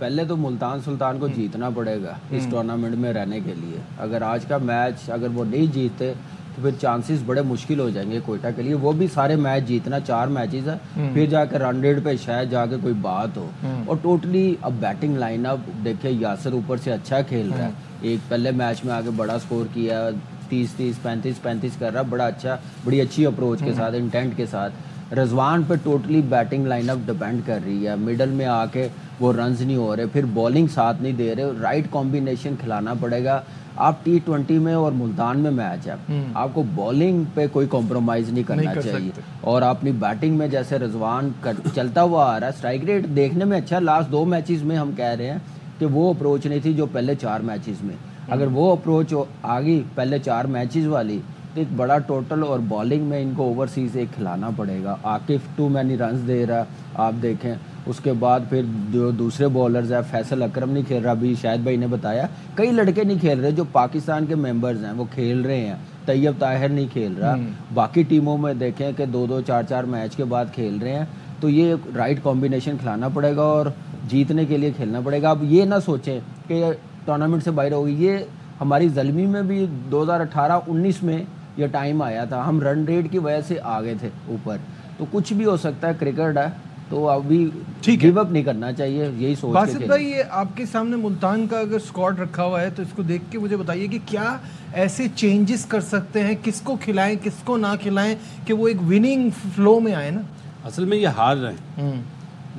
پہلے تو ملتان سلطان کو جیتنا پڑے گا اس ٹورنامنٹ میں رہنے کے لیے. اگر آج کا میچ اگر وہ نہیں جیتے تو پھر چانسز بڑے مشکل ہو جائیں گے کوئٹہ کے لیے. وہ بھی سارے میچ جیتنا, 4 میچز ہیں, پھر جا کے رن ریٹ پہ شاید جا کے کوئی بات ہو. اور ٹوٹلی اب بیٹنگ لائن اپ دیکھیں, یاسر اوپر سے اچھا کھیل رہا ہے. ایک پہلے میچ میں آگے بڑا سکور کیا, 30 35 کر رہا, بڑا اچھا, بڑی اچھی اپروچ کے ساتھ, انٹینٹ کے ساتھ. رضوان پہ totally batting line up depend کر رہی ہے. مڈل میں آ کے وہ رنز نہیں ہو رہے, پھر بالنگ ساتھ نہیں دے رہے. رائٹ کمبینیشن کھلانا پڑے گا. آپ T20 میں اور ملتان میں میچ ہے, آپ کو بالنگ پہ کوئی کمپرومائز نہیں کرنا چاہیے. اور اپنی بیٹنگ میں جیسے رضوان چلتا ہوا آ رہا ہے, اسٹرائک ریٹ دیکھنے میں اچھا, لاسٹ 2 میچز میں ہم کہہ رہے ہیں کہ وہ اپروچ نہیں تھی جو پہلے 4 میچز میں. اگر وہ اپروچ آ گئی پہلے 4 میچز والی تو ایک بڑا ٹوٹل, اور بالنگ میں ان کو اوورسیز ایک کھلانا پڑے گا. عاقف ٹو مینی رنز دے رہا, آپ دیکھیں. اس کے بعد پھر جو دوسرے بولرز ہیں, فیصل اکرم نہیں کھیل رہا, ابھی شاہد بھائی نے بتایا, کئی لڑکے نہیں کھیل رہے جو پاکستان کے ممبرز ہیں, وہ کھیل رہے ہیں. طیب طاہر نہیں کھیل رہا, باقی ٹیموں میں دیکھیں کہ 2 4 میچ کے بعد کھیل رہے ہیں. تو یہ رائٹ کمبینیشن کھلانا پڑے گا اور جیتنے کے لیے کھیلنا پڑے گا. اب یہ نہ سوچیں کہ ٹورنامنٹ سے باہر ہوگی. یہ ہماری زلمی میں بھی 2018-19 میں یہ ٹائم آیا تھا, ہم رن ریٹ کی وجہ سے آگے تھے اوپر. تو کچھ بھی ہو سکتا ہے, کرکٹ ہے, تو ابھی گیو اپ نہیں کرنا چاہیے, یہی سوچ کے. باسط بھائی, یہ آپ کے سامنے ملتان کا اگر اسکواڈ رکھا ہوا ہے تو اس کو دیکھ کے مجھے بتائیے کہ کیا ایسے چینجز کر سکتے ہیں, کس کو کھلائیں کس کو نہ کھلائیں کہ وہ ایک وننگ فلو میں آئے نا. اصل میں یہ ہار رہے ہیں.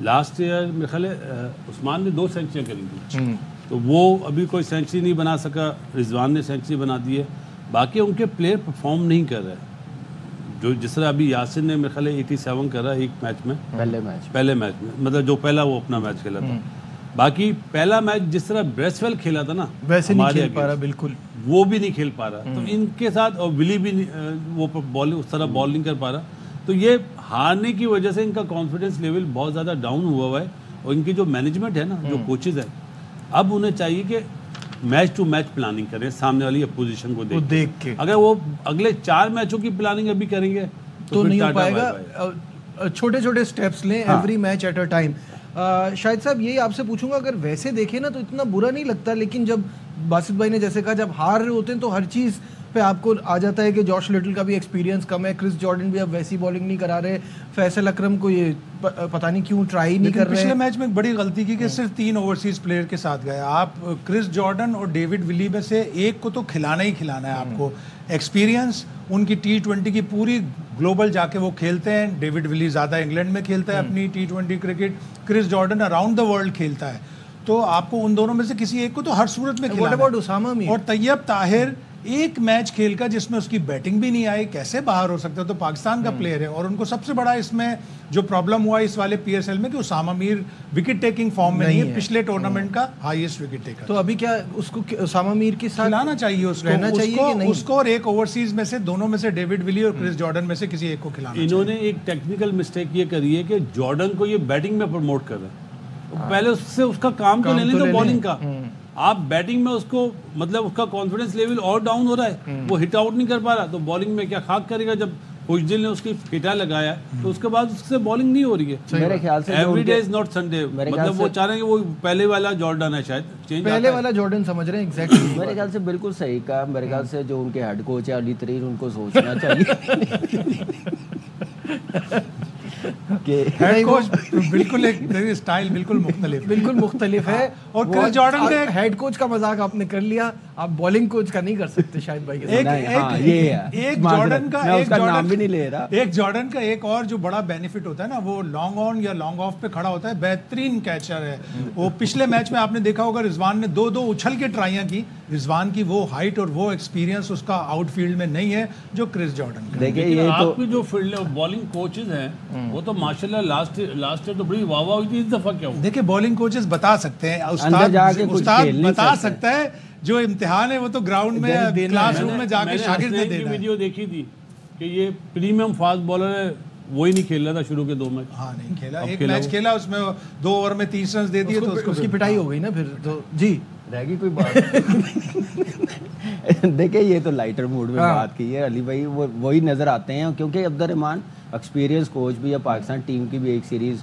لاسٹ ایئر میرے خیال ہے عثمان نے 2 سینچریاں کری تھیں, تو وہ ابھی کوئی سینچری نہیں بنا سکا. رضوان نے سینچری بنا دی ہے. باقی ان کے پلیئر پرفارم نہیں کر رہے, جو جس طرح ابھی یاسر نے میرے خیال 87 کرا ایک میچ میں, پہلے میچ میں, مطلب جو پہلا وہ اپنا میچ کھیلا تھا. باقی پہلا میچ جس طرح بریسویل کھیلا تھا نا, ویسے نہیں کھیل پا رہا, بالکل وہ بھی نہیں کھیل پا رہا. تو ان کے ساتھ, اور ولی بھی وہ بالنگ اس طرح بال نہیں کر پا رہا. تو یہ ہارنے کی وجہ سے ان کا کانفیڈنس لیول بہت زیادہ ڈاؤن ہوا ہے. اور ان کی جو مینجمنٹ ہے نا, جو کوچز ہیں, اب انہیں چاہیے کہ میچ ٹو میچ پلاننگ کریں, سامنے والی اپوزیشن کو دیکھ کے. اگر وہ اگلے 4 میچوں کی پلاننگ ابھی کریں گے تو نہیں ہو پائے گا. چھوٹے چھوٹے سٹیپس لیں, every match at a time. Shahid صاحب, یہی آپ سے پوچھوں گا, اگر ویسے دیکھیں نا تو اتنا برا نہیں لگتا, لیکن جب باسط بھائی نے جیسے کہا, جب ہار رہے ہوتے ہیں تو ہر چیز پہ آپ کو آ جاتا ہے کہ جوش لٹل کا بھی ایکسپیرینس کم ہے, کرس جارڈن بھی اب ویسی بالنگ نہیں کرا رہے, فیصل اکرم کو یہ پتہ نہیں کیوں ٹرائی نہیں کر رہے. پچھلے میچ میں ایک بڑی غلطی کی کہ صرف 3 اوورسیز پلیئر کے ساتھ گئے. آپ کرس جارڈن اور ڈیوڈ ولی میں سے ایک کو تو کھلانا ہی کھلانا ہے آپ کو. ایکسپیرینس ان کی T20 کی پوری گلوبل جا کے وہ کھیلتے ہیں. ڈیوڈ ولی زیادہ انگلینڈ میں کھیلتا ہے اپنی T20 cricket, Chris Jordan around the world کھیلتا ہے. تو آپ کو ان دونوں میں سے کسی ایک کو تو ہر صورت میں کھلانا ہے. اور طیب طاہر ایک میچ کھیل کا جس میں اس کی بیٹنگ بھی نہیں آئی, کیسے باہر ہو سکتا ہے؟ تو پاکستان کا پلیئر ہے. اور ان کو سب سے بڑا اس میں جو پرابلم ہوا اس والے PSL میں کہ اسامہ میر وکٹ ٹیکنگ فارم میں نہیں ہے, پچھلے ٹورنامنٹ کا ہائیسٹ وکٹ ٹیکر. تو ابھی کیا اس کو اسامہ میر کے ساتھ کھلانا چاہیے, اس کو اور ایک اوورسیز میں سے, دونوں میں سے ڈیوڈ ولی اور کرس جارڈن میں سے کسی ایک کو کھلانا چاہیے. انہوں نے ایک ٹیکنیکل مسٹیک یہ کری ہے کہ جارڈن کو یہ بیٹنگ میں پروموٹ کر رہے ہیں. پہلے اس سے اس کا کام تو لے لیں, جو بالنگ کا. آپ بیٹنگ میں اس کو, مطلب اس کا کانفیڈنس لیول اور ڈاؤن ہو رہا ہے, وہ ہٹ آؤٹ نہیں کر پا رہا, تو بالنگ میں کیا خاک کرے گا؟ جب کچھ دن نے اس کی ہٹا لگایا تو اس کے بعد اس سے بالنگ نہیں ہو رہی ہے. میرے خیال سے every day is not Sunday, مطلب وہ چاہ رہے ہیں کہ وہ پہلے والا جارڈن ہے, شاید پہلے والا جارڈن سمجھ رہے ہیں. ایگزیکٹلی میرے خیال سے بالکل صحیح کہا. میرے خیال سے جو ان کے ہیڈ کوچ ہے علی ترین, ان کو سوچنا چاہیے کہ بالکل ایک اسٹائل بالکل مختلف ہے. اور کرس جارڈن کے ہیڈ کوچ کا مذاق آپ نے کر لیا, آپ بالنگ کوچ کا نہیں کر سکتے شاہد بھائی کے ساتھ. ایک جارڈن کا ایک اور جو بڑا بینیفٹ ہوتا ہے نا, وہ لانگ آن یا لانگ آف پہ کھڑا ہوتا ہے, بہترین کیچر ہے وہ. پچھلے میچ میں آپ نے دیکھا ہوگا رضوان نے 2 اچھل کے ٹرائیاں کی. رضوان کی وہ ہائٹ اور وہ ایکسپیرینس اس کا آؤٹ فیلڈ میں نہیں ہے جو کرس جارڈن کا. دیکھیں آپ کی جو فیلڈ بالنگ کوچز ہیں وہ تو ماشاءاللہ لاسٹ ایئر تو بڑی واہ واہ ہوئی تھی. اس دفعہ کیا ہوا؟ دیکھیں بالنگ کوچز بتا سکتے ہیں, استاد بتا سکتا ہے. جو امتحان ہے وہ تو گراؤنڈ میں کلاس روم میں جا کے شاگرد نے دینا. ویڈیو دیکھی تھی کہ یہ پریمیم فاسٹ بالر ہے, وہی نہیں کھیل رہا تھا شروع کے 2 میچ. ہاں نہیں کھیلا, ایک میچ کھیلا, اس میں 2 اوور میں 30 رنز دے دیے تو اس کی پٹائی ہو گئی نا پھر تو. جی رہ گئی کوئی بات. دیکھیں یہ تو لائٹر موڈ میں بات کی ہے علی بھائی, وہی نظر آتے ہیں کیونکہ عبد الرحمان ایکسپیرینس کوچ بھی ہے, پاکستان ٹیم کی بھی ایک سیریز